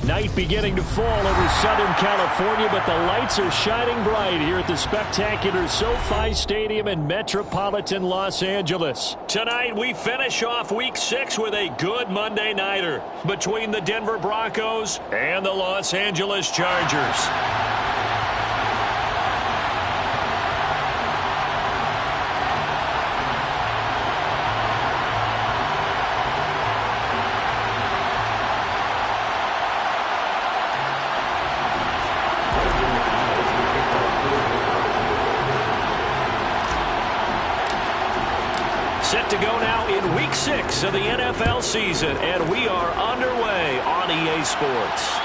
Night beginning to fall over Southern California, but the lights are shining bright here at the spectacular SoFi Stadium in metropolitan Los Angeles. Tonight, we finish off Week 6 with a good Monday nighter between the Denver Broncos and the Los Angeles Chargers. Set to go now in Week 6 of the NFL season, and we are underway on EA Sports.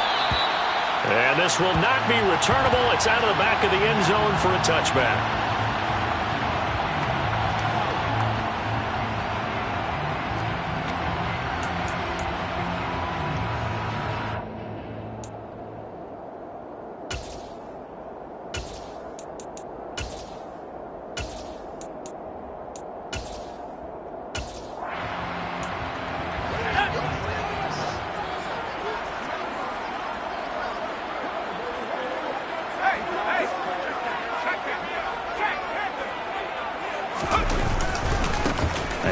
And this will not be returnable. It's out of the back of the end zone for a touchback.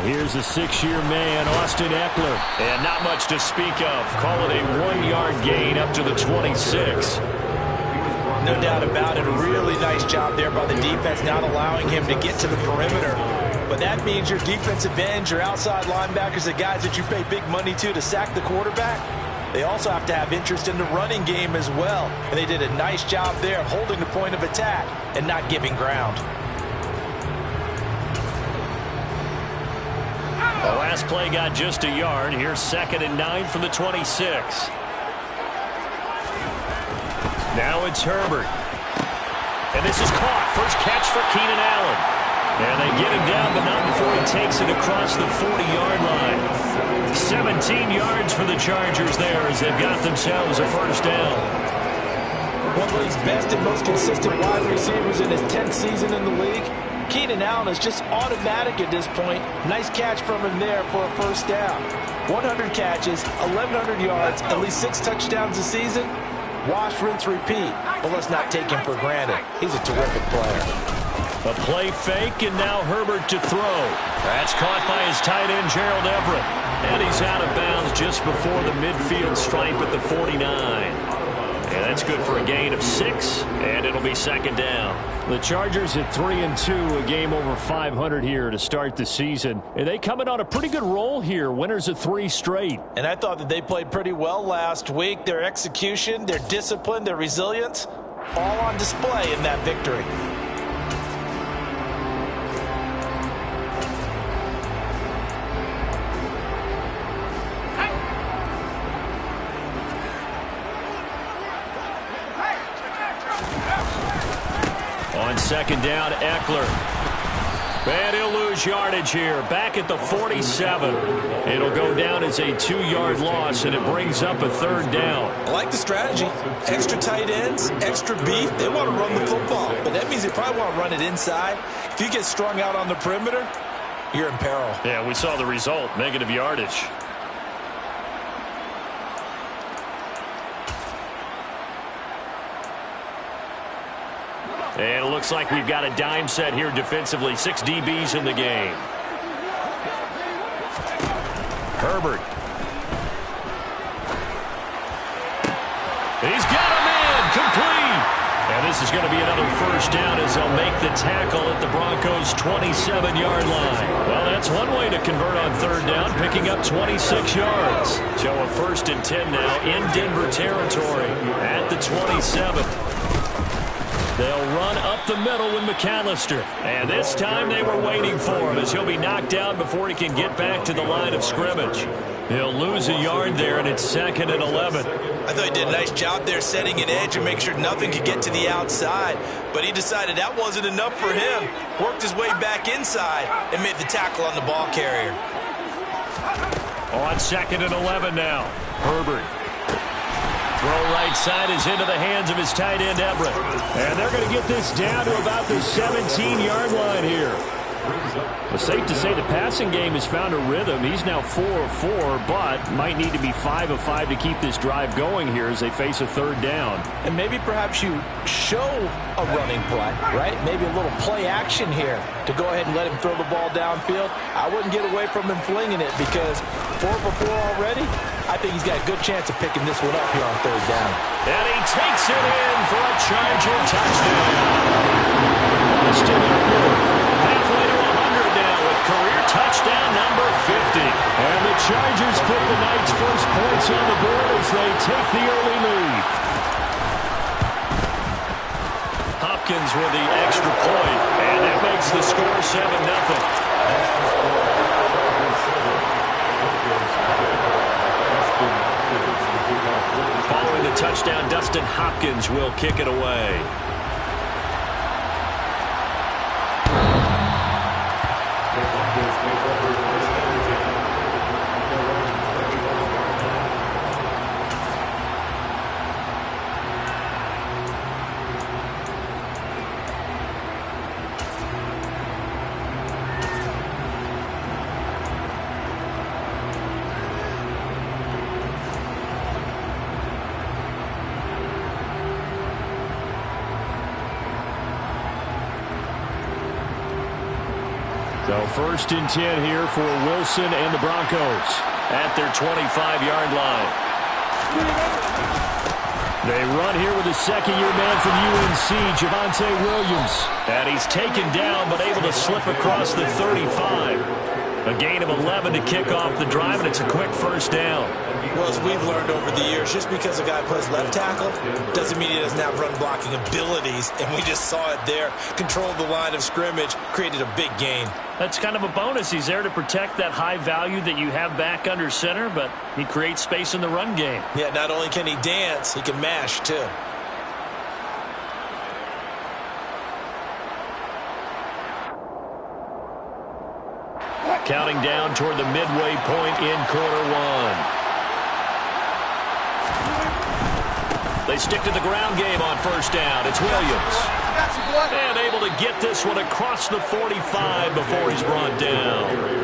Here's a 6-year man, Austin Eckler. And not much to speak of. Call it a 1-yard gain up to the 26. No doubt about it. A really nice job there by the defense, not allowing him to get to the perimeter. But that means your defensive ends, your outside linebackers, the guys that you pay big money to sack the quarterback, they also have to have interest in the running game as well. And they did a nice job there of holding the point of attack and not giving ground. The last play got just a yard. Here's 2nd and 9 from the 26. Now it's Herbert. And this is caught. First catch for Keenan Allen. And they get him down, but not before he takes it across the 40-yard line. 17 yards for the Chargers there as they've got themselves a first down. One of his best and most consistent wide receivers in his 10th season in the league. Keenan Allen is just automatic at this point. Nice catch from him there for a first down. 100 catches, 1,100 yards, at least 6 touchdowns a season. Wash, rinse, repeat. But let's not take him for granted. He's a terrific player. A play fake, and now Herbert to throw. That's caught by his tight end, Gerald Everett. And he's out of bounds just before the midfield stripe at the 49. And that's good for a gain of 6, and it'll be 2nd down. The Chargers at 3-2, a game over 500 here to start the season. And they come in on a pretty good roll here, winners of 3 straight. And I thought that they played pretty well last week. Their execution, their discipline, their resilience, all on display in that victory. On 2nd down, Eckler. And he'll lose yardage here. Back at the 47. It'll go down as a 2-yard loss, and it brings up a 3rd down. I like the strategy. Extra tight ends, extra beef. They want to run the football, but that means they probably want to run it inside. If you get strung out on the perimeter, you're in peril. Yeah, we saw the result, negative yardage. And it looks like we've got a dime set here defensively. 6 DBs in the game. Herbert. He's got a man complete. And this is going to be another first down as they'll make the tackle at the Broncos' 27-yard line. Well, that's one way to convert on 3rd down, picking up 26 yards. So a 1st and 10 now in Denver territory at the 27. They'll run up the middle with McAllister. And this time they were waiting for him as he'll be knocked down before he can get back to the line of scrimmage. He'll lose a yard there, and it's 2nd and 11. I thought he did a nice job there setting an edge and make sure nothing could get to the outside. But he decided that wasn't enough for him. Worked his way back inside and made the tackle on the ball carrier. On 2nd and 11 now. Herbert. Throw right side is into the hands of his tight end, Everett. And they're going to get this down to about the 17-yard line here. It's safe to say the passing game has found a rhythm. He's now 4 of 4, but might need to be 5 of 5 to keep this drive going here as they face a third down. And maybe perhaps you show a running play, right? Maybe a little play action here to go ahead and let him throw the ball downfield. I wouldn't get away from him flinging it because 4 for 4 already. I think he's got a good chance of picking this one up here on third down. And he takes it in for a Charger touchdown. Still good. Halfway to 100 now with career touchdown number 50. And the Chargers put the night's first points on the board as they take the early lead. Hopkins with the extra point, and that makes the score 7-0. Following the touchdown, Dustin Hopkins will kick it away. So 1st and 10 here for Wilson and the Broncos at their 25-yard line. They run here with a second-year man from UNC, Javonte Williams. And he's taken down but able to slip across the 35. A gain of 11 to kick off the drive, and it's a quick first down. Well, as we've learned over the years, just because a guy plays left tackle doesn't mean he doesn't have run-blocking abilities, and we just saw it there. Controlled the line of scrimmage, created a big gain. That's kind of a bonus. He's there to protect that high value that you have back under center, but he creates space in the run game. Yeah, not only can he dance, he can mash, too. Counting down toward the midway point in quarter one. They stick to the ground game on first down. It's Williams. And able to get this one across the 45 before he's brought down.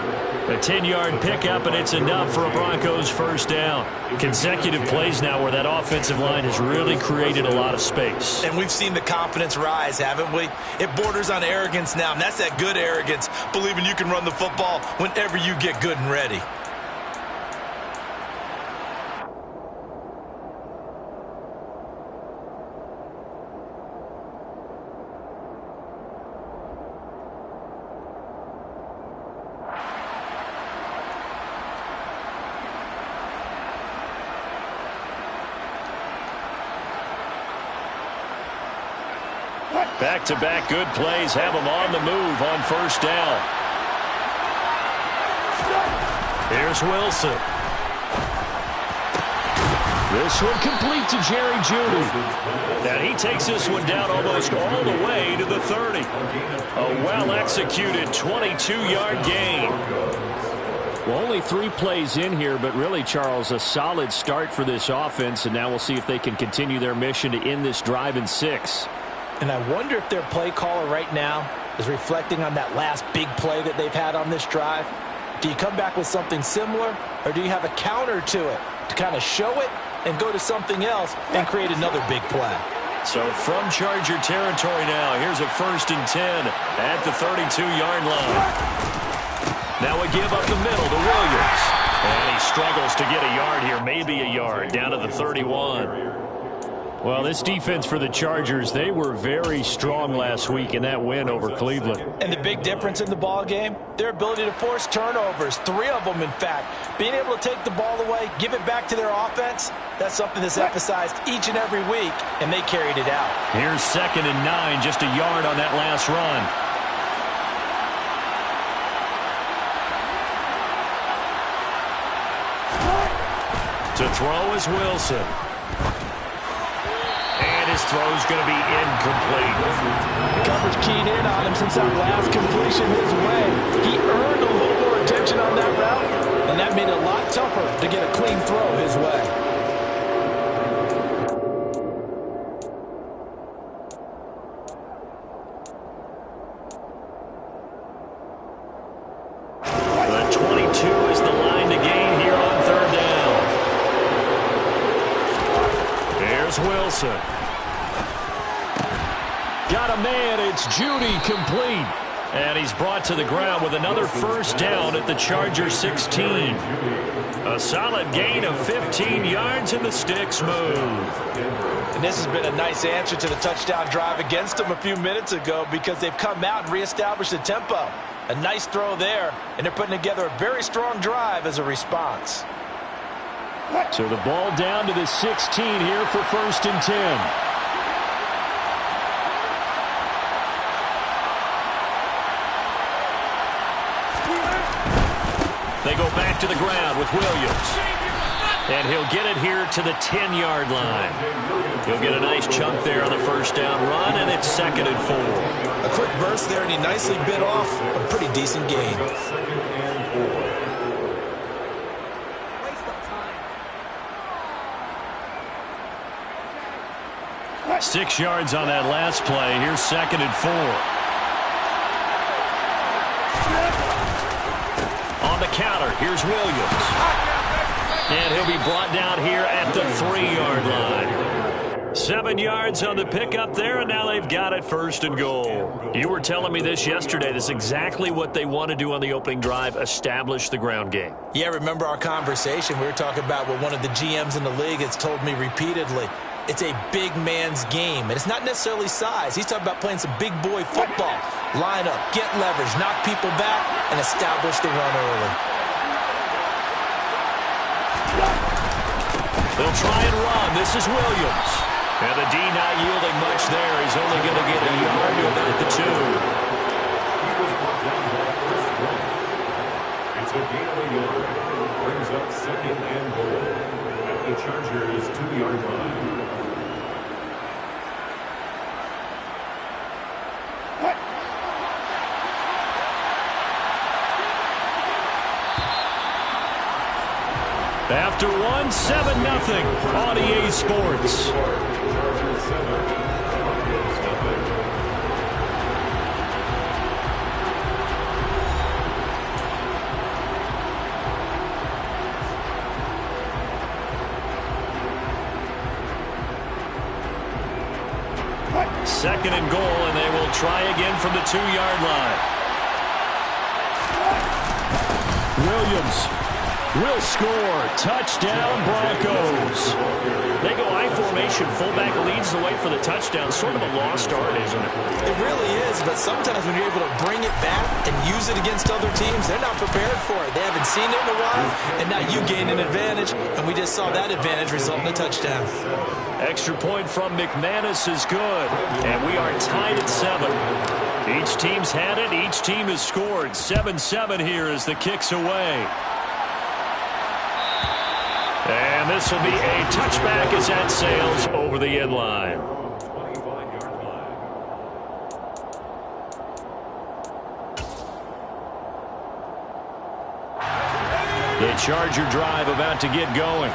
A 10-yard pickup, and it's enough for a Broncos first down. Consecutive plays now where that offensive line has really created a lot of space. And we've seen the confidence rise, haven't we? It borders on arrogance now, and that's that good arrogance, believing you can run the football whenever you get good and ready. Back-to-back good plays have them on the move on first down. Here's Wilson. This one complete to Jerry Jeudy. And he takes this one down almost all the way to the 30. A well-executed 22-yard gain. Well, only 3 plays in here, but really, Charles, a solid start for this offense, and now we'll see if they can continue their mission to end this drive in 6. And I wonder if their play caller right now is reflecting on that last big play that they've had on this drive. Do you come back with something similar, or do you have a counter to it to kind of show it and go to something else and create another big play? So from Charger territory now, here's a 1st and 10 at the 32-yard line. Now we give up the middle to Williams. And he struggles to get a yard here, maybe a yard, down to the 31. Well, this defense for the Chargers, they were very strong last week in that win over Cleveland. And the big difference in the ball game, their ability to force turnovers, 3 of them, in fact. Being able to take the ball away, give it back to their offense, that's something that's emphasized each and every week, and they carried it out. Here's 2nd and 9, just a yard on that last run. To throw is Wilson. His throw's going to be incomplete. The coverage keyed in on him since that last completion his way. He earned a little more attention on that route, and that made it a lot tougher to get a clean throw his way. Wilson. Got a man. It's Judy, complete. And he's brought to the ground with another first down at the Charger 16. A solid gain of 15 yards, and the sticks move. And this has been a nice answer to the touchdown drive against them a few minutes ago, because they've come out and reestablished the tempo. A nice throw there, and they're putting together a very strong drive as a response. So the ball down to the 16 here for 1st and 10. They go back to the ground with Williams. And he'll get it here to the 10-yard line. He'll get a nice chunk there on the first down run, and it's 2nd and 4. A quick burst there, and he nicely bit off a pretty decent gain. 6 yards on that last play. Here's 2nd and 4. On the counter, here's Williams. And he'll be brought down here at the 3-yard line. 7 yards on the pickup there, and now they've got it 1st and goal. You were telling me this yesterday. This is exactly what they want to do on the opening drive, establish the ground game. Yeah, remember our conversation? We were talking about what one of the GMs in the league has told me repeatedly. It's a big man's game, and it's not necessarily size. He's talking about playing some big boy football. Line up, get leverage, knock people back, and establish the run early. They'll try and run. This is Williams. And the D not yielding much there. He's only going to get a yard to about the 2. It's a gain of a yard. Brings up 2nd and goal at the Chargers 2-yard line. After 1, 7-0 on EA Sports. Second and goal, and they will try again from the 2-yard line. Williams will score. Touchdown, Broncos. They go I formation. Fullback leads the way for the touchdown. Sort of a lost art, isn't it? It really is, but sometimes when you're able to bring it back and use it against other teams, they're not prepared for it. They haven't seen it in a while, and now you gain an advantage, and we just saw that advantage result in a touchdown. Extra point from McManus is good, and we are tied at 7. Each team's had it. Each team has scored. 7-7 here as the kick's away. And this will be a touchback as that sails over the end line. The Charger drive about to get going.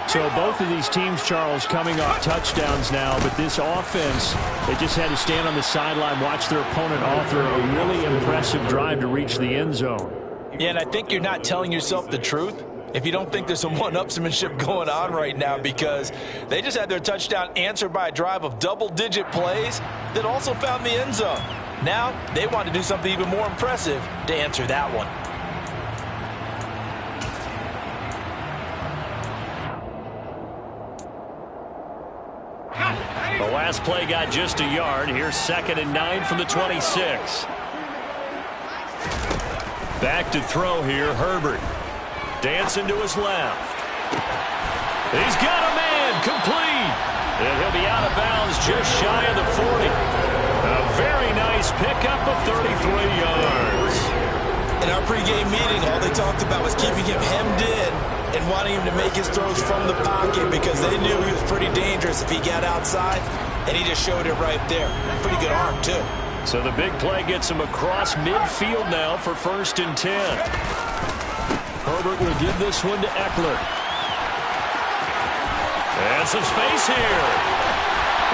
So both of these teams, Charles, coming off touchdowns now, but this offense, they just had to stand on the sideline, watch their opponent author a really impressive drive to reach the end zone. Yeah, and I think you're not telling yourself the truth if you don't think there's some one-upsmanship going on right now, because they just had their touchdown answered by a drive of double-digit plays that also found the end zone. Now they want to do something even more impressive to answer that one. The last play got just a yard. Here's 2nd and 9 from the 26. Back to throw here, Herbert. Dancing to his left. He's got a man, complete. And he'll be out of bounds just shy of the 40. A very nice pickup of 33 yards. In our pregame meeting, all they talked about was keeping him hemmed in and wanting him to make his throws from the pocket, because they knew he was pretty dangerous if he got outside, and he just showed it right there. Pretty good arm, too. So the big play gets him across midfield now for 1st and 10. Herbert will give this one to Eckler. And some space here.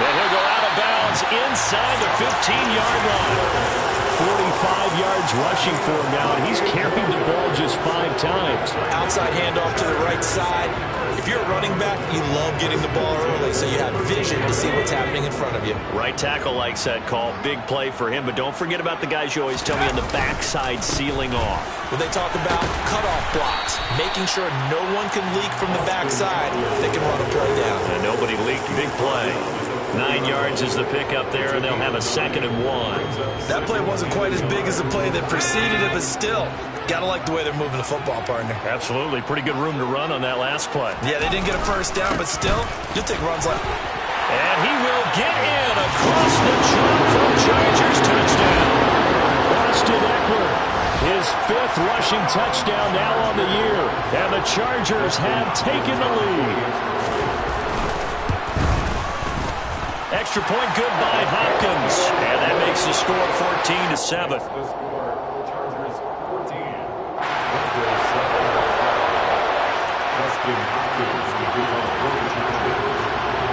And he'll go out of bounds inside the 15-yard line. 45 yards rushing for him now, and he's carried the ball just 5 times. Outside handoff to the right side. If you're a running back, you love getting the ball early so you have vision to see what's happening in front of you. Right tackle likes that call. Big play for him, but don't forget about the guys you always tell me on the backside sealing off. When they talk about cutoff blocks, making sure no one can leak from the backside, they can run a play down. And nobody leaked. Big play. 9 yards is the pickup there, and they'll have a 2nd and 1. That play wasn't quite as big as the play that preceded it, but still, gotta like the way they're moving the football, partner. Absolutely. Pretty good room to run on that last play. Yeah, they didn't get a first down, but still, you'll take runs like... And he will get in across the track for a Chargers touchdown. Austin Eckler, his 5th rushing touchdown now on the year, and the Chargers have taken the lead. Extra point good by Hopkins. And that makes the score 14-7.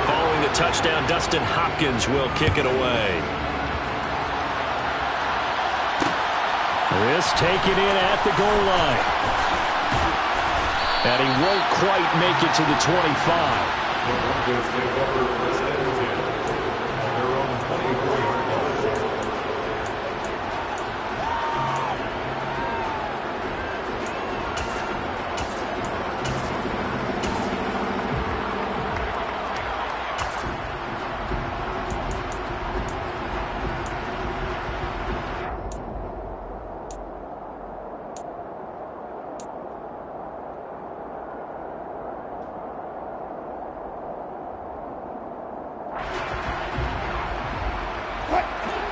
Following the touchdown, Dustin Hopkins will kick it away. This taken in at the goal line. And he won't quite make it to the 25.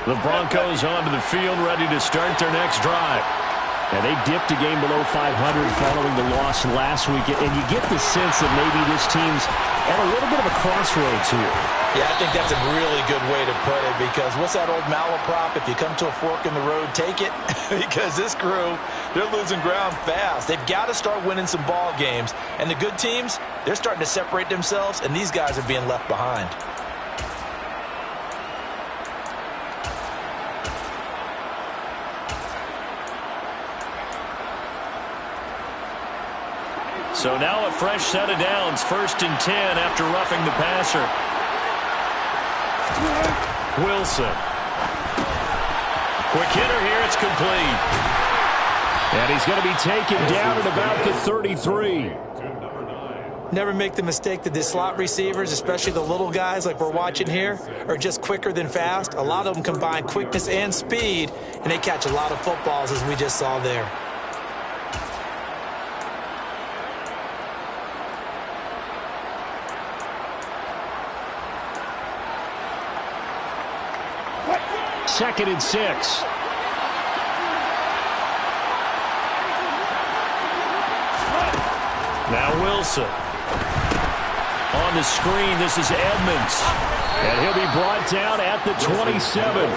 The Broncos onto the field, ready to start their next drive. And they dipped a game below 500 following the loss last week. And you get the sense that maybe this team's at a little bit of a crossroads here. Yeah, I think that's a really good way to put it, because what's that old malaprop? If you come to a fork in the road, take it. Because this crew, they're losing ground fast. They've got to start winning some ball games. And the good teams, they're starting to separate themselves, and these guys are being left behind. So now a fresh set of downs, 1st and 10 after roughing the passer. Wilson. Quick hitter here, it's complete. And he's going to be taken down at about the 33. Never make the mistake that the slot receivers, especially the little guys like we're watching here, are just quicker than fast. A lot of them combine quickness and speed, and they catch a lot of footballs, as we just saw there. Second and 6. Now Wilson. On the screen, this is Edmonds. And he'll be brought down at the 27.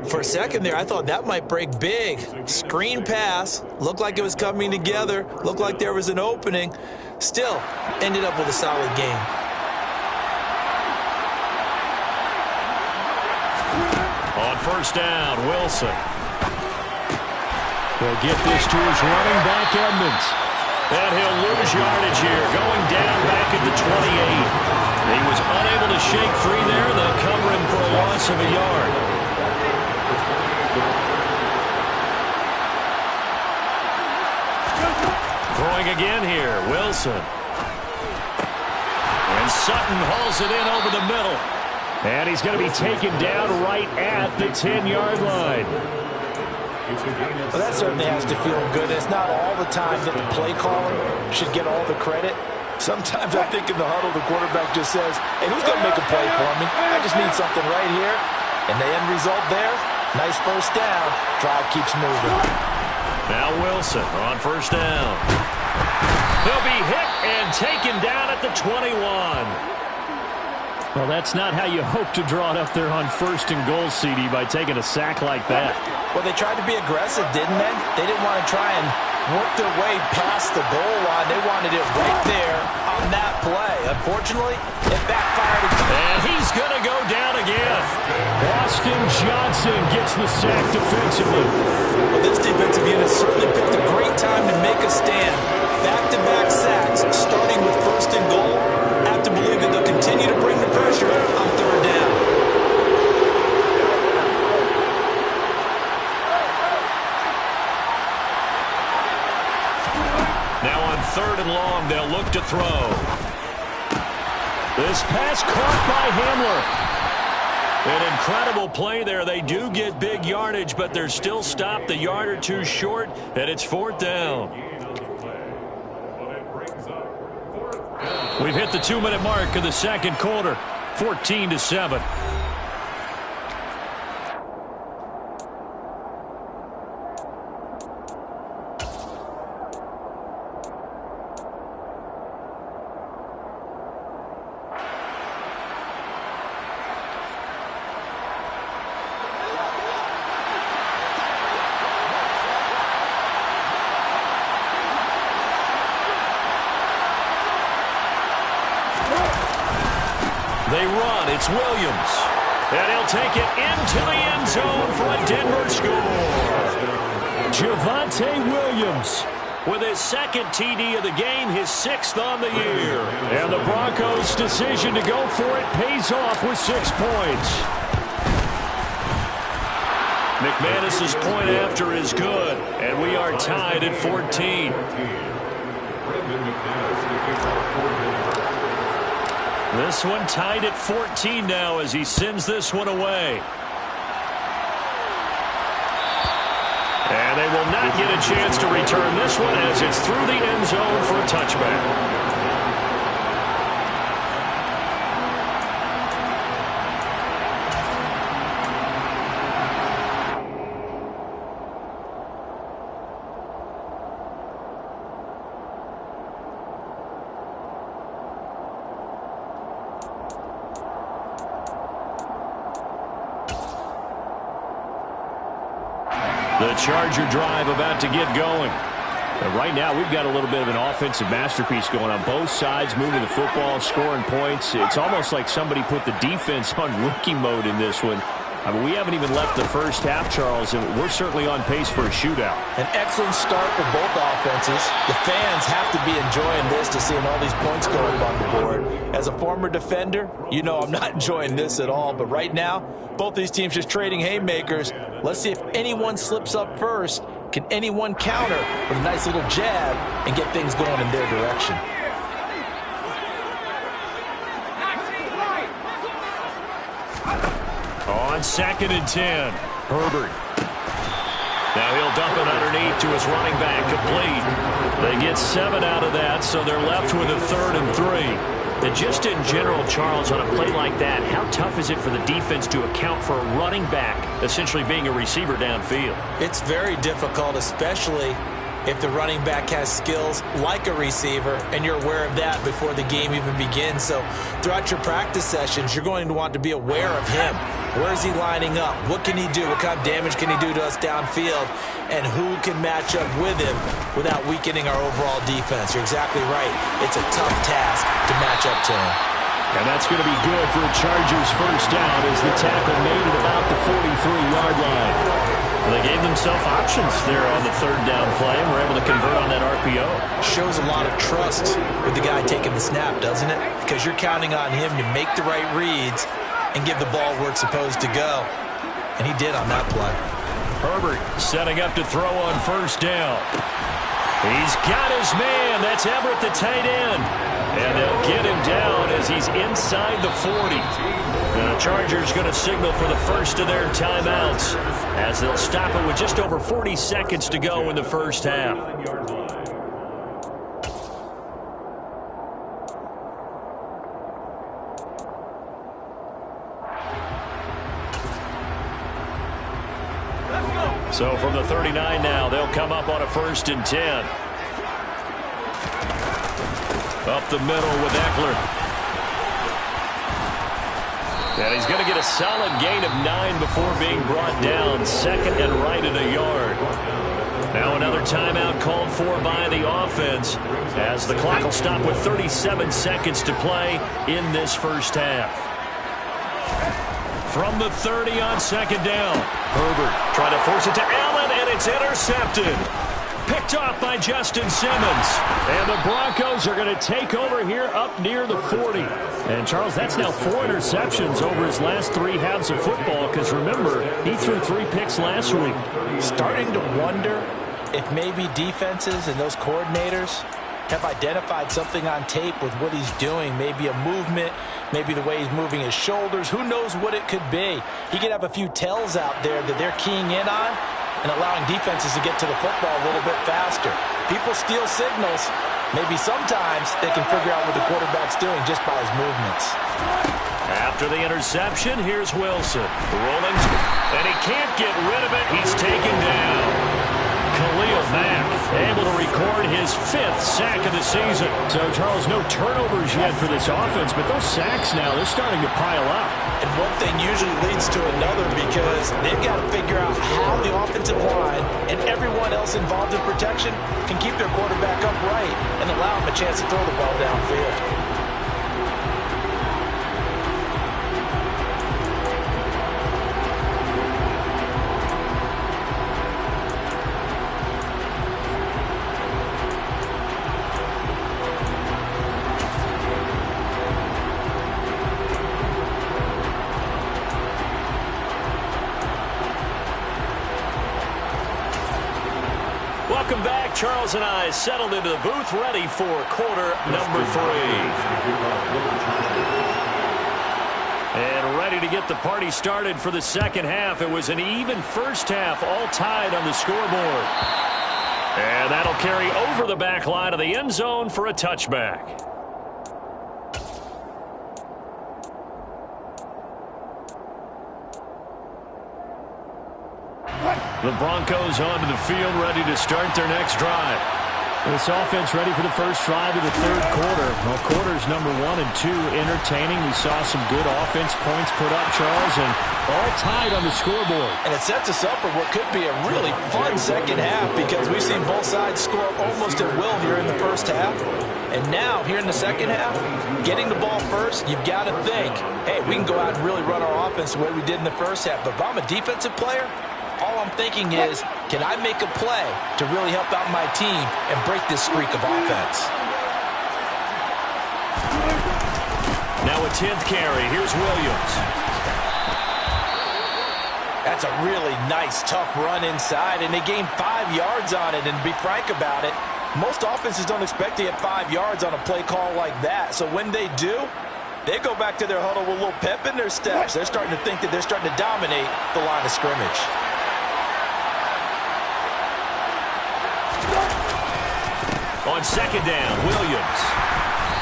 For a second there, I thought that might break big. Screen pass. Looked like it was coming together. Looked like there was an opening. Still, ended up with a solid game. On 1st down, Wilson. He'll get this to his running back, Edmonds. And he'll lose yardage here, going down back at the 28. He was unable to shake free there. They'll cover him for a loss of a yard. Throwing again here, Wilson. And Sutton hauls it in over the middle. And he's going to be taken down right at the 10-yard line. Well, that certainly has to feel good. It's not all the time that the play caller should get all the credit. Sometimes I think in the huddle, the quarterback just says, hey, who's going to make a play for me? I just need something right here. And the end result there, nice 1st down. Drive keeps moving. Now Wilson on 1st down. He'll be hit and taken down at the 21. Well, that's not how you hope to draw it up there on 1st and goal, CD, by taking a sack like that. Well, they tried to be aggressive, didn't they? They didn't want to try and work their way past the goal line. They wanted it right there on that play. Unfortunately, it backfired. And he's going to go down again. Austin Johnson gets the sack defensively. Well, this defensive unit certainly picked a great time to make a stand. Back-to-back sacks, starting with first and goal. I have to believe that they'll continue to bring the pressure on third down. Now on third and long, they'll look to throw. This pass caught by Hamler. An incredible play there. They do get big yardage, but they're still stopped a yard or two short, and it's fourth down. We've hit the 2-minute mark of the second quarter, 14-7. They run. It's Williams. And he'll take it into the end zone for a Denver score. Javonte Williams with his second TD of the game, his 6th on the year. And the Broncos' decision to go for it pays off with 6 points. McManus's point after is good, and we are tied at 14. This one tied at 14 now as he sends this one away. And they will not get a chance to return this one as it's through the end zone for a touchback. The Charger drive about to get going. And right now, we've got a little bit of an offensive masterpiece going on both sides, moving the football, scoring points. It's almost like somebody put the defense on rookie mode in this one. I mean, we haven't even left the first half, Charles, and we're certainly on pace for a shootout. An excellent start for both offenses. The fans have to be enjoying this to seeing all these points go up on the board. As a former defender, you know I'm not enjoying this at all. But right now, both these teams just trading haymakers. Let's see if anyone slips up first. Can anyone counter with a nice little jab and get things going in their direction? On 2nd and 10, Herbert. Now he'll dump it underneath to his running back, complete. They get 7 out of that, so they're left with a 3rd and 3. And just in general, Charles, on a play like that, how tough is it for the defense to account for a running back essentially being a receiver downfield? It's very difficult, especially if the running back has skills like a receiver, and you're aware of that before the game even begins. So throughout your practice sessions, you're going to want to be aware of him. Where is he lining up? What can he do? What kind of damage can he do to us downfield? And who can match up with him without weakening our overall defense? You're exactly right. It's a tough task to match up to him. And that's going to be good for a Chargers first down as the tackle made at about the 43-yard line. Well, they gave themselves options there on the 3rd down play and were able to convert on that RPO. Shows a lot of trust with the guy taking the snap, doesn't it? Because you're counting on him to make the right reads and give the ball where it's supposed to go. And he did on that play. Herbert setting up to throw on 1st down. He's got his man. That's Everett, the tight end. And they'll get him down as he's inside the 40. And the Chargers going to signal for the first of their timeouts as they'll stop it with just over 40 seconds to go in the first half. So from the 39 now, they'll come up on a 1st and 10. Up the middle with Eckler. And he's going to get a solid gain of 9 before being brought down. 2nd and right at a yard. Now another timeout called for by the offense as the clock will stop with 37 seconds to play in this first half. from the 30 on second down. Herbert trying to force it to Allen, and it's intercepted. Picked off by Justin Simmons. And the Broncos are going to take over here up near the 40. And, Charles, that's now 4 interceptions over his last 3 halves of football because, remember, he threw 3 picks last week. Starting to wonder if maybe defenses and those coordinators have identified something on tape with what he's doing. Maybe a movement, maybe the way he's moving his shoulders. Who knows what it could be? He could have a few tells out there that they're keying in on and allowing defenses to get to the football a little bit faster. People steal signals. Maybe sometimes they can figure out what the quarterback's doing just by his movements. After the interception, here's Wilson. Rolling, and he can't get rid of it. He's taken down. Khalil Mack able to record his 5th sack of the season. So, Charles, no turnovers yet for this offense, but those sacks now, they're starting to pile up. And one thing usually leads to another because they've got to figure out how the offensive line and everyone else involved in protection can keep their quarterback upright and allow him a chance to throw the ball downfield. Welcome back. Charles and I settled into the booth, ready for quarter number 3. And ready to get the party started for the second half. It was an even first half, all tied on the scoreboard. And that'll carry over the back line of the end zone for a touchback. The Broncos onto the field, ready to start their next drive. This offense ready for the first drive of the third quarter. Well, quarters number 1 and 2 entertaining. We saw some good offense points put up, Charles, and all tied on the scoreboard. And it sets us up for what could be a really fun second half because we've seen both sides score almost at will here in the first half. And now, here in the second half, getting the ball first, you've got to think, hey, we can go out and really run our offense the way we did in the first half. But if I'm a defensive player, all I'm thinking is, can I make a play to really help out my team and break this streak of offense? Now a 10th carry. Here's Williams. That's a really nice, tough run inside, and they gained 5 yards on it. And to be frank about it, most offenses don't expect to get 5 yards on a play call like that. So when they do, they go back to their huddle with a little pep in their steps. They're starting to think that they're starting to dominate the line of scrimmage. On second down, Williams.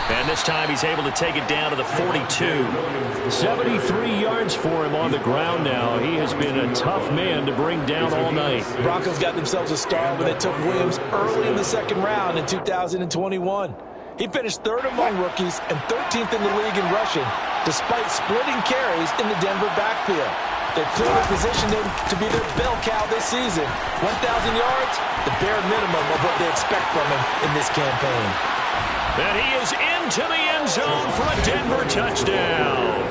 And this time he's able to take it down to the 42. 73 yards for him on the ground now. He has been a tough man to bring down all night. Broncos got themselves a start when they took Williams early in the second round in 2021. He finished 3rd among rookies and 13th in the league in rushing, despite splitting carries in the Denver backfield. They've clearly positioned him to be their bell cow this season. 1,000 yards, the bare minimum of what they expect from him in this campaign. And he is into the end zone for a Denver touchdown.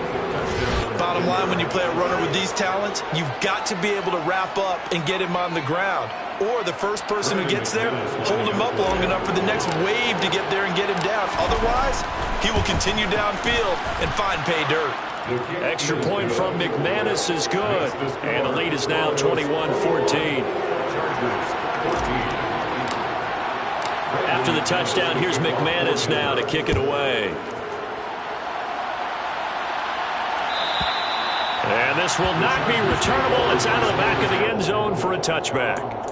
Bottom line, when you play a runner with these talents, you've got to be able to wrap up and get him on the ground. Or the first person who gets there, hold him up long enough for the next wave to get there and get him down. Otherwise, he will continue downfield and find pay dirt. Extra point from McManus is good. And the lead is now 21-14. After the touchdown, here's McManus now to kick it away. And this will not be returnable. It's out of the back of the end zone for a touchback.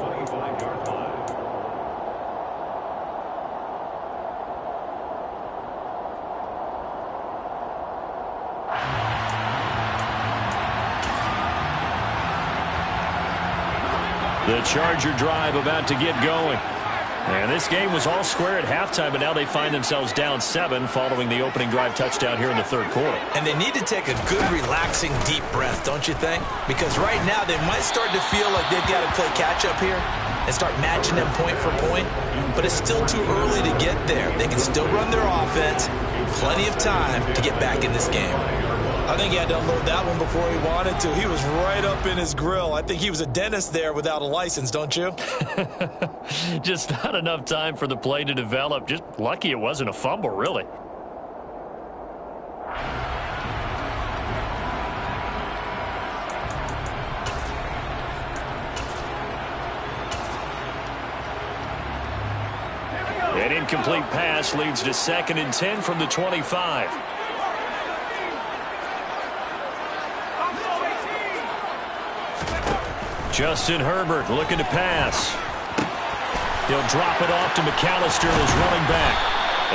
The Charger drive about to get going. And this game was all square at halftime, but now they find themselves down 7 following the opening drive touchdown here in the third quarter. And they need to take a good, relaxing, deep breath, don't you think? Because right now they might start to feel like they've got to play catch-up here and start matching them point for point. But it's still too early to get there. They can still run their offense. Plenty of time to get back in this game. I think he had to unload that one before he wanted to. He was right up in his grill. I think he was a dentist there without a license, don't you? Just not enough time for the play to develop. Just lucky it wasn't a fumble, really. An incomplete pass leads to 2nd and 10 from the 25. Justin Herbert looking to pass. He'll drop it off to McAllister as running back.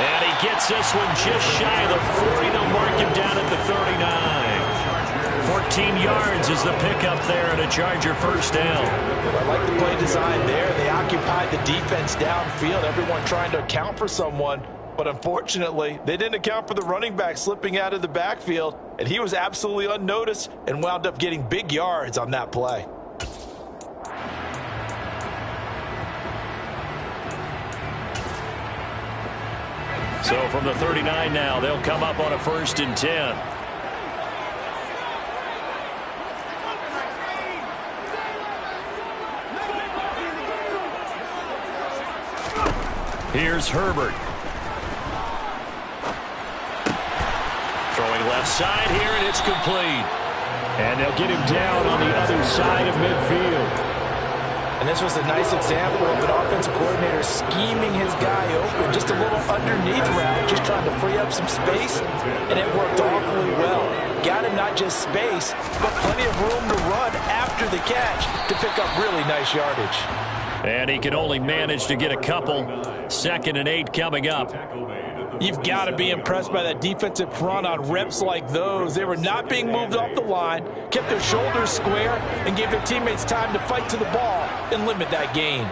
And he gets this one just shy of the 40. They'll mark him down at the 39. 14 yards is the pickup there and a Charger first down. I like the play design there. They occupied the defense downfield, everyone trying to account for someone. But unfortunately, they didn't account for the running back slipping out of the backfield, and he was absolutely unnoticed and wound up getting big yards on that play. So from the 39 now, they'll come up on a 1st and 10. Here's Herbert. Throwing left side here, and it's complete. And they'll get him down on the other side of midfield. And this was a nice example of an offensive coordinator scheming his guy open. Just a little underneath route, just trying to free up some space, and it worked awfully well. Got him not just space, but plenty of room to run after the catch to pick up really nice yardage. And he can only manage to get a couple. 2nd and 8 coming up. You've got to be impressed by that defensive front on reps like those. They were not being moved off the line, kept their shoulders square, and gave their teammates time to fight to the ball and limit that gain.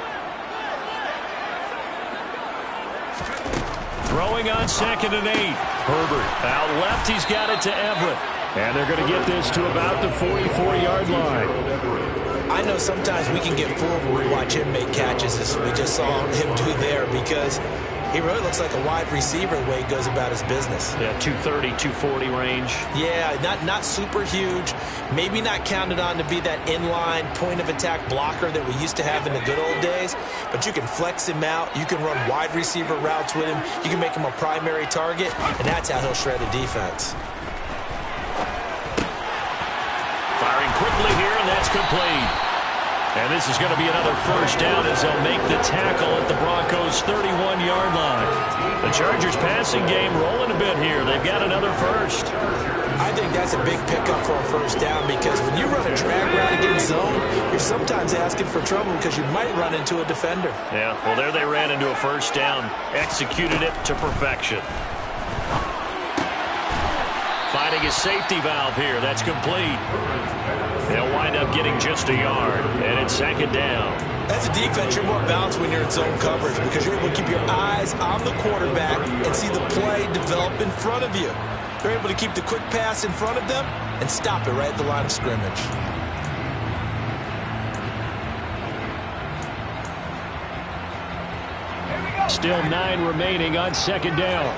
Throwing on 2nd and 8. Herbert out left. He's got it to Everett. And they're going to get this to about the 44-yard line. I know sometimes we can get fooled when we watch him make catches, as we just saw him do there, because he really looks like a wide receiver the way he goes about his business. Yeah, 230, 240 range. Yeah, not super huge. Maybe not counted on to be that inline point-of-attack blocker that we used to have in the good old days. But you can flex him out. You can run wide receiver routes with him. You can make him a primary target, and that's how he'll shred a defense. Firing quickly here, and that's complete. And this is going to be another first down as they'll make the tackle at the Broncos' 31-yard line. The Chargers passing game rolling a bit here. They've got another first. I think that's a big pickup for a first down, because when you run a drag route against zone, you're sometimes asking for trouble because you might run into a defender. Yeah, well, there they ran into a first down, executed it to perfection. Finding his safety valve here. That's complete. They'll wind up getting just a yard, and it's 2nd down. As a defense, you're more balanced when you're in zone coverage because you're able to keep your eyes on the quarterback and see the play develop in front of you. They're able to keep the quick pass in front of them and stop it right at the line of scrimmage. Still 9 remaining on 2nd down.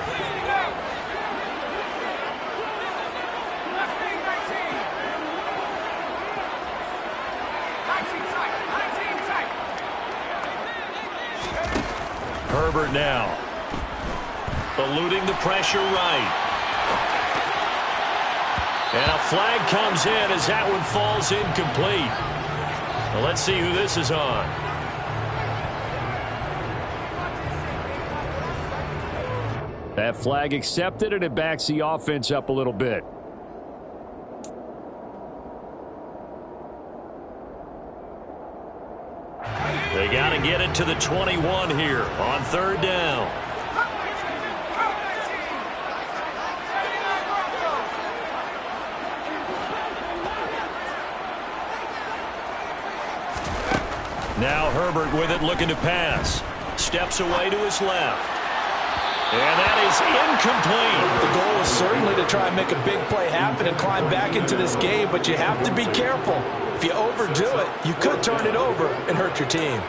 Herbert now. Eluding the pressure right. And a flag comes in as that one falls incomplete. Well, let's see who this is on. That flag accepted, and it backs the offense up a little bit. They got to get it to the 21 here on 3rd down. Now Herbert with it, looking to pass. Steps away to his left. And that is incomplete. The goal is certainly to try and make a big play happen and climb back into this game, but you have to be careful. If you overdo it, you could turn it over and hurt your team.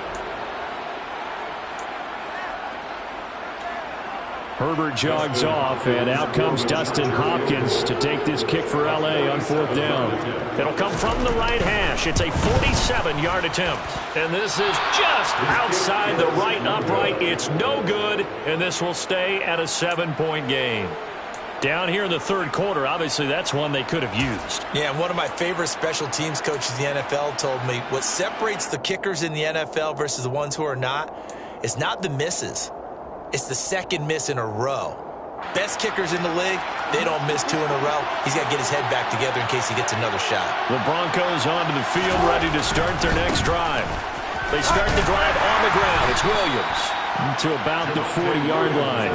Herbert jogs off, and out comes Dustin Hopkins to take this kick for L.A. on 4th down. It'll come from the right hash. It's a 47-yard attempt. And this is just outside the right upright. It's no good, and this will stay at a 7-point game. Down here in the third quarter, obviously that's one they could have used. Yeah, and one of my favorite special teams coaches in the NFL told me what separates the kickers in the NFL versus the ones who are not is not the misses. It's the second miss in a row. Best kickers in the league, they don't miss 2 in a row. He's got to get his head back together in case he gets another shot. The Broncos onto the field, ready to start their next drive. They start the drive on the ground. It's Williams to about the 40-yard line.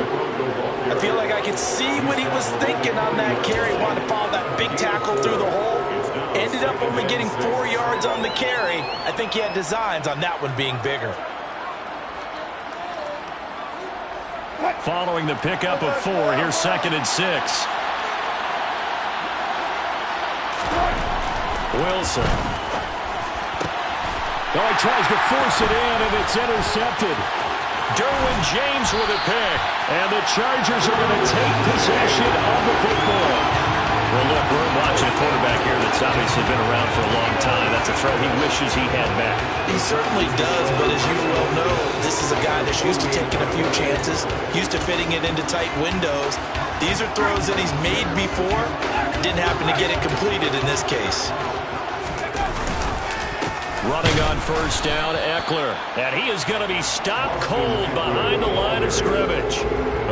I feel like I could see what he was thinking on that carry. Wanted to follow that big tackle through the hole. Ended up only getting 4 yards on the carry. I think he had designs on that one being bigger. Following the pickup of 4, here's 2nd and 6. Wilson. Oh, he tries to force it in, and it's intercepted. Derwin James with a pick. And the Chargers are going to take possession of the football. Well, look, we're watching a quarterback here that's obviously been around for a long time. That's a throw he wishes he had back. He certainly does, but as you well know, this is a guy that's used to taking a few chances, used to fitting it into tight windows. These are throws that he's made before. Didn't happen to get it completed in this case. Running on 1st down, Eckler. And he is going to be stopped cold behind the line of scrimmage.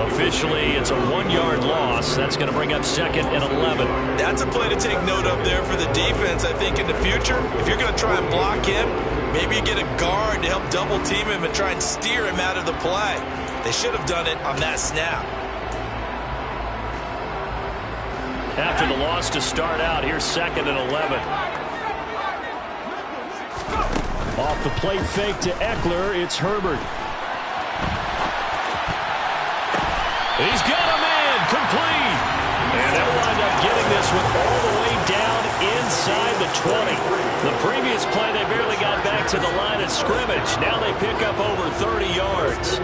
Officially, it's a 1-yard loss. That's going to bring up 2nd and 11. That's a play to take note of there for the defense, I think, in the future. If you're going to try and block him, maybe you get a guard to help double team him and try and steer him out of the play. They should have done it on that snap. After the loss to start out, here's 2nd and 11. Off the play fake to Eckler, it's Herbert. He's got a man, complete. And they'll wind up getting this one all the way down inside the 20. The previous play, they barely got back to the line of scrimmage. Now they pick up over 30 yards.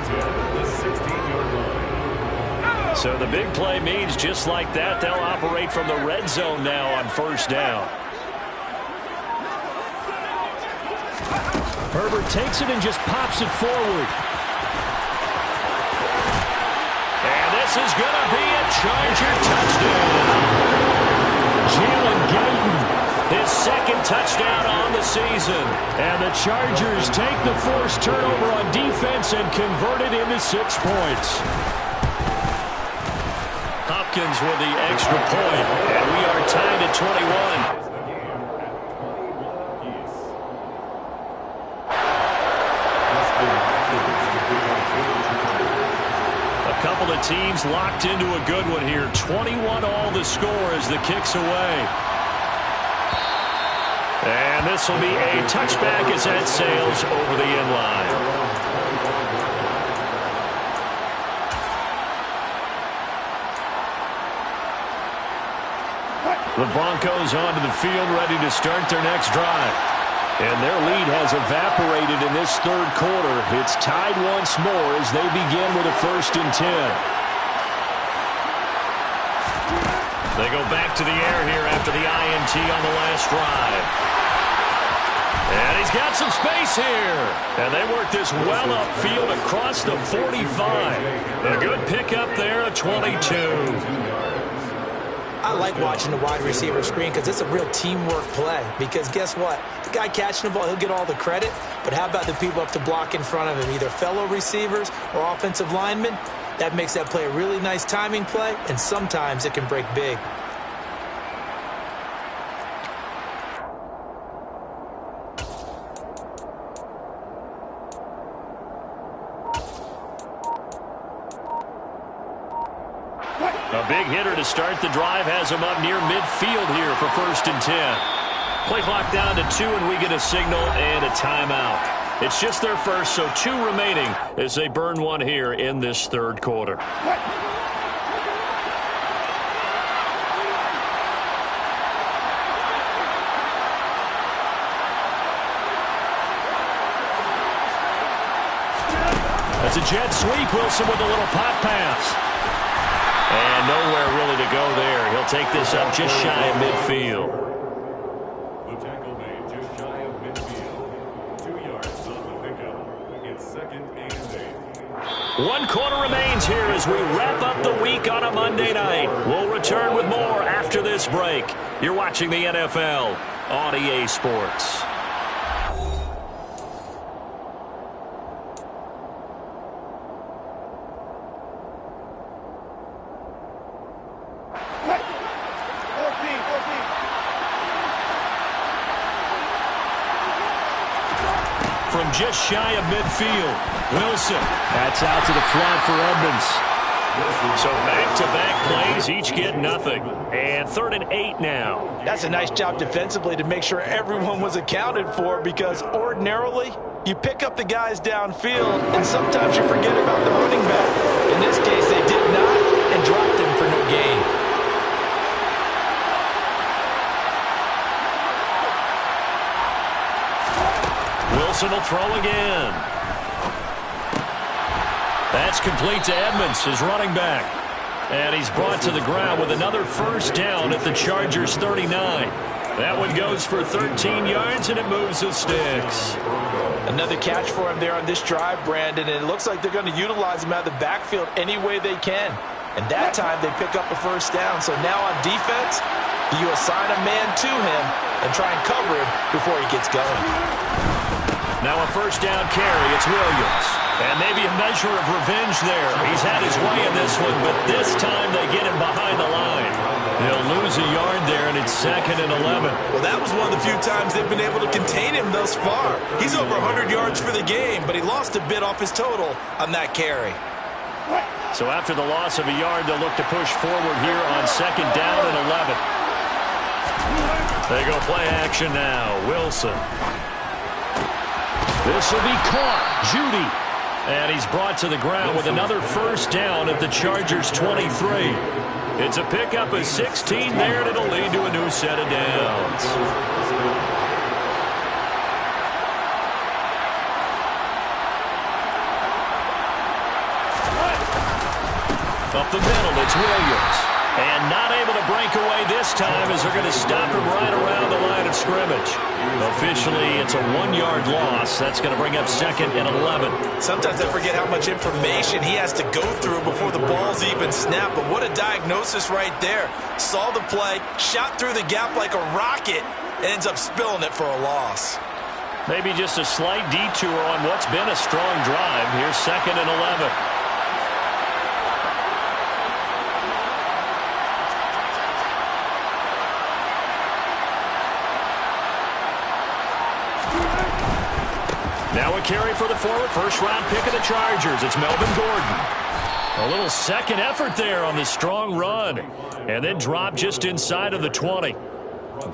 So the big play means just like that, they'll operate from the red zone now on 1st down. Herbert takes it and just pops it forward. And this is going to be a Charger touchdown. Jalen Gayton, his 2nd touchdown on the season. And the Chargers take the forced turnover on defense and convert it into 6 points. Hopkins with the extra point, and we are tied at 21. Couple of teams locked into a good one here. 21 all the score as the kick's away. And this will be a touchback as that sails over the end line. The Broncos onto the field ready to start their next drive. And their lead has evaporated in this third quarter. It's tied once more as they begin with a 1st and 10. They go back to the air here after the INT on the last drive. And he's got some space here. And they work this well upfield across the 45. A good pickup there, a 22. I like watching the wide receiver screen because it's a real teamwork play. Because guess what? The guy catching the ball, he'll get all the credit. But how about the people up to block in front of him, either fellow receivers or offensive linemen? That makes that play a really nice timing play, and sometimes it can break big. A big hitter to start the drive has him up near midfield here for 1st and 10. Play clock down to 2, and we get a signal and a timeout. It's just their first, so 2 remaining as they burn one here in this third quarter. That's a jet sweep. Wilson with a little pop pass. And nowhere really to go there. He'll take this up just shy of midfield. The tackle made just shy of midfield. 2 yards on the pickup. It's 2nd and 8. 1 quarter remains here as we wrap up the week on a Monday night. We'll return with more after this break. You're watching the NFL on EA Sports. From just shy of midfield, Wilson. That's out to the front for Edmonds. So back-to-back plays, each get nothing. And 3rd and 8 now. That's a nice job defensively to make sure everyone was accounted for, because ordinarily you pick up the guys downfield and sometimes you forget about the running back. In this case, they did not and dropped him for no gain. Wilson will throw again. That's complete to Edmonds, his running back. And he's brought to the ground with another first down at the Chargers' 39. That one goes for 13 yards, and it moves the sticks. Another catch for him there on this drive, Brandon, and it looks like they're going to utilize him out of the backfield any way they can. And that time they pick up a first down. So now on defense, you assign a man to him and try and cover him before he gets going. Now a first down carry, it's Williams. And maybe a measure of revenge there. He's had his way in this one, but this time they get him behind the line. They'll lose a yard there, and it's 2nd and 11. Well, that was one of the few times they've been able to contain him thus far. He's over 100 yards for the game, but he lost a bit off his total on that carry. So after the loss of a yard, they'll look to push forward here on 2nd down and 11. They go play action now. Wilson. This will be caught. Judy. And he's brought to the ground with another first down at the Chargers' 23. It's a pickup of 16 there, and it'll lead to a new set of downs. Up the middle, it's Williams. And not able to break away this time as they're going to stop him right around the line of scrimmage. Officially, it's a 1-yard loss. That's going to bring up 2nd and 11. Sometimes I forget how much information he has to go through before the ball's even snapped. But what a diagnosis right there. Saw the play, shot through the gap like a rocket, and ends up spilling it for a loss. Maybe just a slight detour on what's been a strong drive. Here's 2nd and 11. Now a carry for the forward first-round pick of the Chargers. It's Melvin Gordon. A little second effort there on the strong run. And then drop just inside of the 20.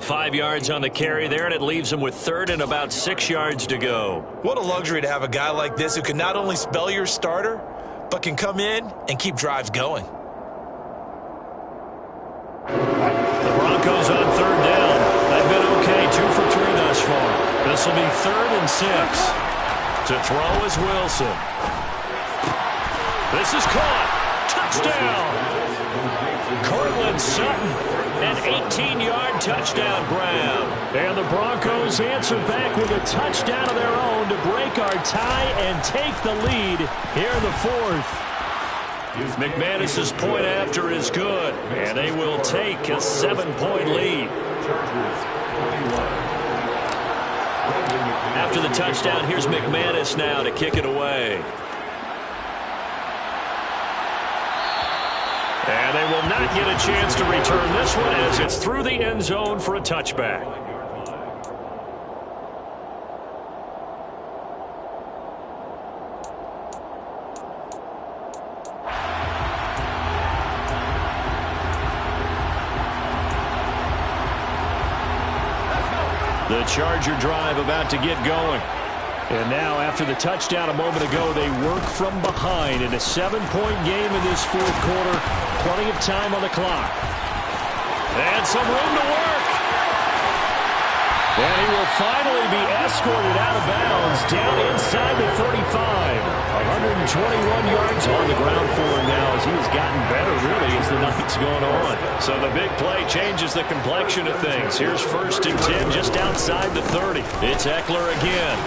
5 yards on the carry there, and it leaves him with 3rd and about 6 yards to go. What a luxury to have a guy like this who can not only spell your starter, but can come in and keep drives going. The Broncos on 3rd down. They've been okay, 2 for 3 thus far. This will be 3rd and 6. To throw is Wilson. This is caught. Touchdown. Cortland Sutton, an 18-yard touchdown grab. And the Broncos answer back with a touchdown of their own to break our tie and take the lead here in the 4th. McManus's point after is good, and they will take a 7-point lead. After the touchdown, here's McManus now to kick it away. And they will not get a chance to return this one as it's through the end zone for a touchback. The Charger drive about to get going. And now, after the touchdown a moment ago, they work from behind in a 7-point game in this 4th quarter. Plenty of time on the clock. And some room to work. And he will finally be escorted out of bounds down inside the 35. 121 yards on the ground for him now as he has gotten better, really, as the night's gone on. So the big play changes the complexion of things. Here's 1st and 10 just outside the 30. It's Eckler again.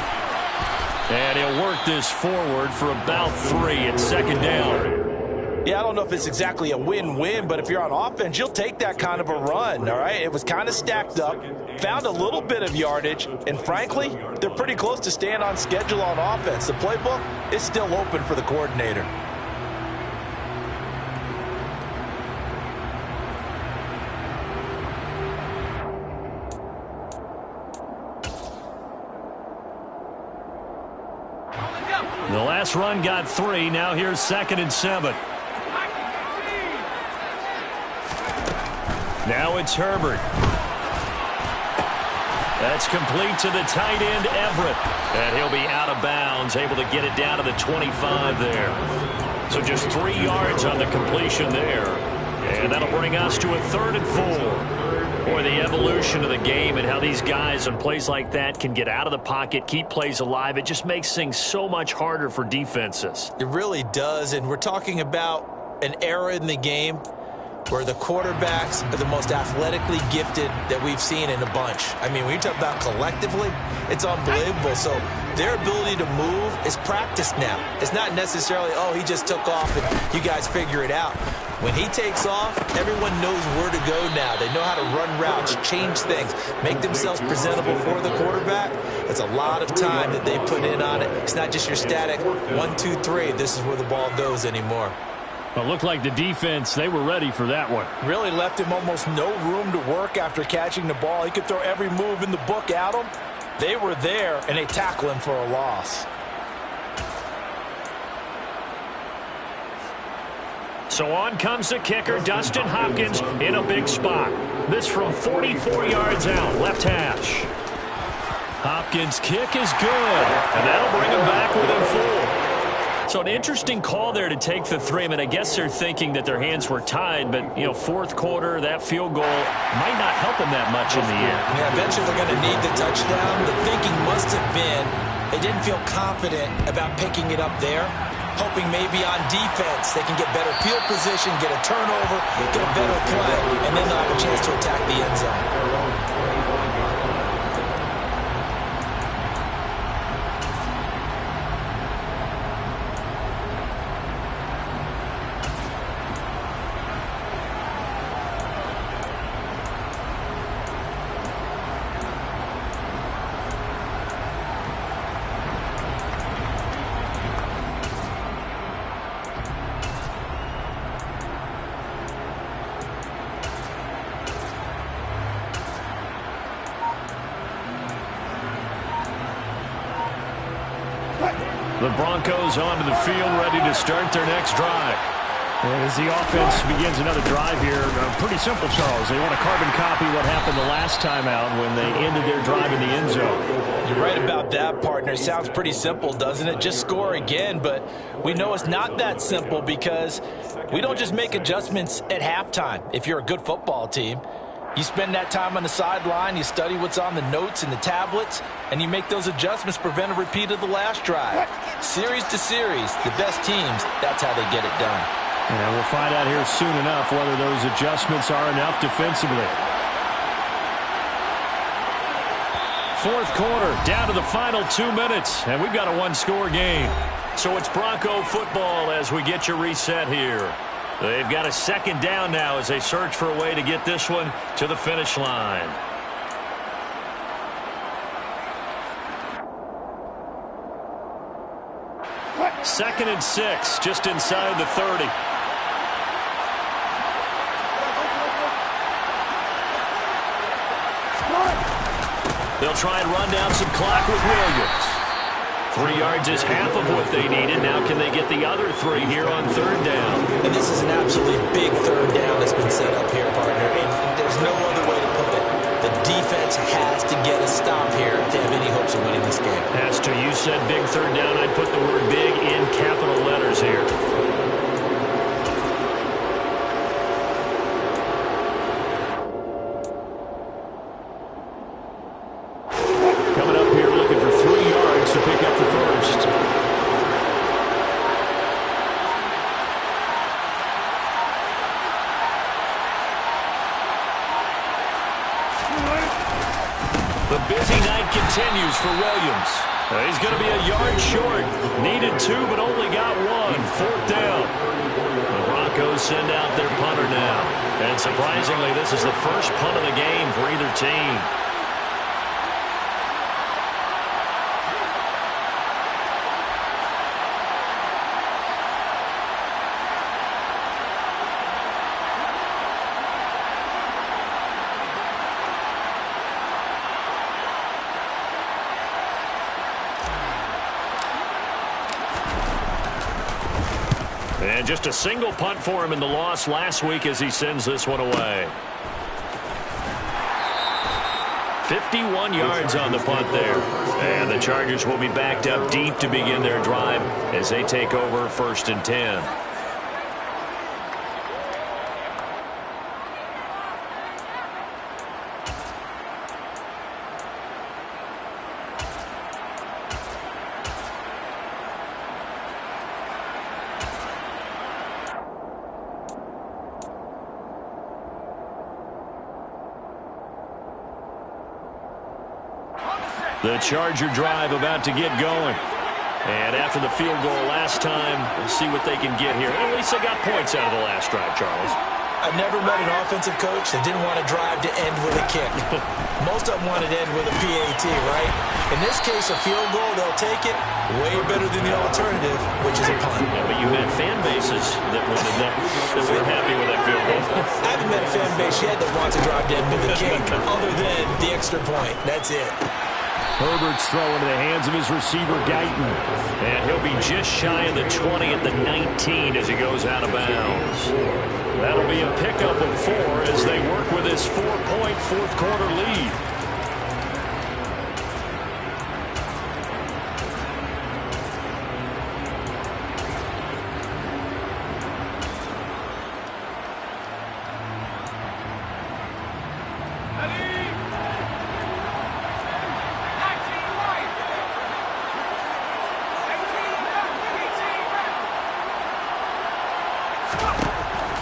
And he'll work this forward for about 3 at 2nd down. Yeah, I don't know if it's exactly a win-win, but if you're on offense, you'll take that kind of a run, all right? It was kind of stacked up, found a little bit of yardage, and frankly, they're pretty close to staying on schedule on offense. The playbook is still open for the coordinator. The last run got 3. Now here's 2nd and 7. Now it's Herbert. That's complete to the tight end, Everett. And he'll be out of bounds, able to get it down to the 25 there. So just 3 yards on the completion there. And that'll bring us to a 3rd and 4. Boy, the evolution of the game and how these guys on plays like that can get out of the pocket, keep plays alive, it just makes things so much harder for defenses. It really does, and we're talking about an era in the game where the quarterbacks are the most athletically gifted that we've seen in a bunch. I mean, when you talk about collectively, it's unbelievable. So their ability to move is practiced now. It's not necessarily, oh, he just took off and you guys figure it out. When he takes off, everyone knows where to go now. They know how to run routes, change things, make themselves presentable for the quarterback. It's a lot of time that they put in on it. It's not just your static 1, 2, 3. This is where the ball goes anymore. Well, it looked like the defense, they were ready for that one. Really left him almost no room to work after catching the ball. He could throw every move in the book at him. They were there, and they tackle him for a loss. So on comes the kicker, Dustin Hopkins, in a big spot. This from 44 yards out, left hash. Hopkins' kick is good, and that'll bring him back within 4. So an interesting call there to take the 3. I mean, I guess they're thinking that their hands were tied, but, you know, 4th quarter, that field goal might not help them that much in the end. Yeah, eventually they're going to need the touchdown. The thinking must have been they didn't feel confident about picking it up there, hoping maybe on defense they can get better field position, get a turnover, get a better play, and then they'll have a chance to attack the end zone. The Broncos onto the field, ready to start their next drive. And as the offense begins another drive here, pretty simple, Charles. They want to carbon copy what happened the last time out when they ended their drive in the end zone. You're right about that, partner. Sounds pretty simple, doesn't it? Just score again, but we know it's not that simple because we don't just make adjustments at halftime. If you're a good football team, you spend that time on the sideline, you study what's on the notes and the tablets, and you make those adjustments, prevent a repeat of the last drive. Series to series, the best teams, that's how they get it done. And we'll find out here soon enough whether those adjustments are enough defensively. 4th quarter, down to the final 2 minutes, and we've got a 1-score game. So it's Bronco football as we get you reset here. They've got a 2nd down now as they search for a way to get this one to the finish line. Second and 6, just inside the 30. They'll try and run down some clock with Williams. 3 yards is half of what they needed. Now can they get the other 3 here on 3rd down? And this is an absolutely big 3rd down that's been set up here, partner. And there's no other way to put it. The defense has to get a stop here to have any hopes of winning this game. As to you said big 3rd down, I'd put the word big in capital letters here. continues for Williams. He's going to be a yard short. Needed 2, but only got 1. 4th down. The Broncos send out their punter now. And surprisingly, this is the first punt of the game for either team. And just a single punt for him in the loss last week as he sends this one away. 51 yards on the punt there. And the Chargers will be backed up deep to begin their drive as they take over 1st and 10. The Charger drive about to get going. And after the field goal last time, we'll see what they can get here. At least they got points out of the last drive, Charles. I've never met an offensive coach that didn't want to drive to end with a kick. Most of them wanted to end with a PAT, right? In this case, a field goal, they'll take it. Way better than the alternative, which is a punt. Yeah, but you met fan bases that wanted that were happy with that field goal. I haven't met a fan base yet that wants to drive to end with a kick, other than the extra point. That's it. Herbert's throw into the hands of his receiver, Guyton. And he'll be just shy of the 20 at the 19 as he goes out of bounds. That'll be a pickup of 4 as they work with this 4-point fourth-quarter lead.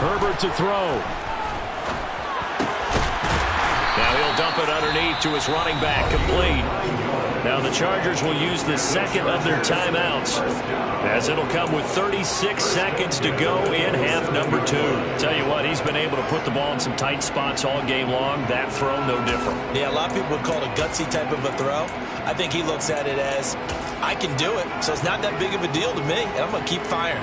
Herbert to throw. Now he'll dump it underneath to his running back, complete. Now the Chargers will use the second of their timeouts as it'll come with 36 seconds to go in half number 2. Tell you what, he's been able to put the ball in some tight spots all game long. That throw, no different. Yeah, a lot of people would call it a gutsy type of a throw. I think he looks at it as, I can do it, so it's not that big of a deal to me, and I'm going to keep firing.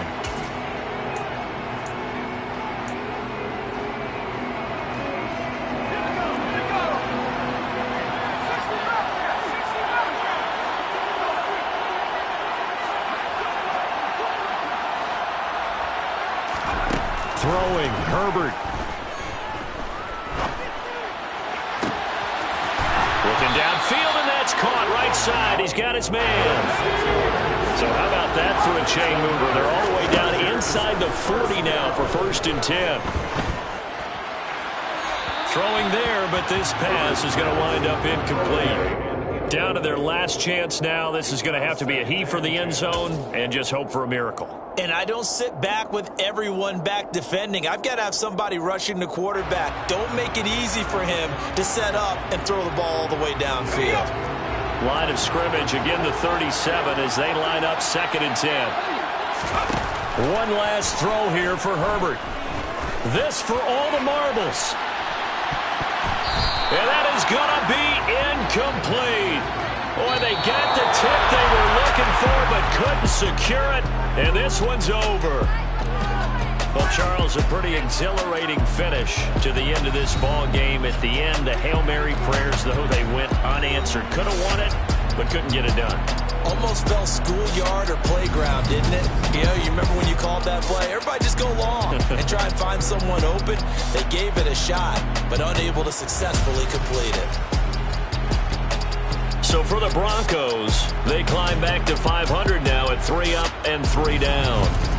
Throwing, Herbert. Looking downfield, and that's caught right side. He's got his man. So how about that for a chain mover? They're all the way down inside the 40 now for 1st and 10. Throwing there, but this pass is going to wind up incomplete. Down to their last chance now. This is going to have to be a heave for the end zone and just hope for a miracle. And I don't sit back with everyone back defending. I've got to have somebody rushing the quarterback. Don't make it easy for him to set up and throw the ball all the way downfield. Line of scrimmage, again the 37 as they line up 2nd and 10. One last throw here for Herbert. This for all the marbles. And that is going to be incomplete. Boy, they got the tip they were looking for but couldn't secure it. And this one's over. Well, Charles, a pretty exhilarating finish to the end of this ball game. At the end, the Hail Mary prayers, though, they went unanswered. Could have won it, but couldn't get it done. Almost felt schoolyard or playground, didn't it? You know, you remember when you called that play? Everybody just go long and try and find someone open. They gave it a shot, but unable to successfully complete it. So for the Broncos, they climb back to 500 now at 3 up and 3 down.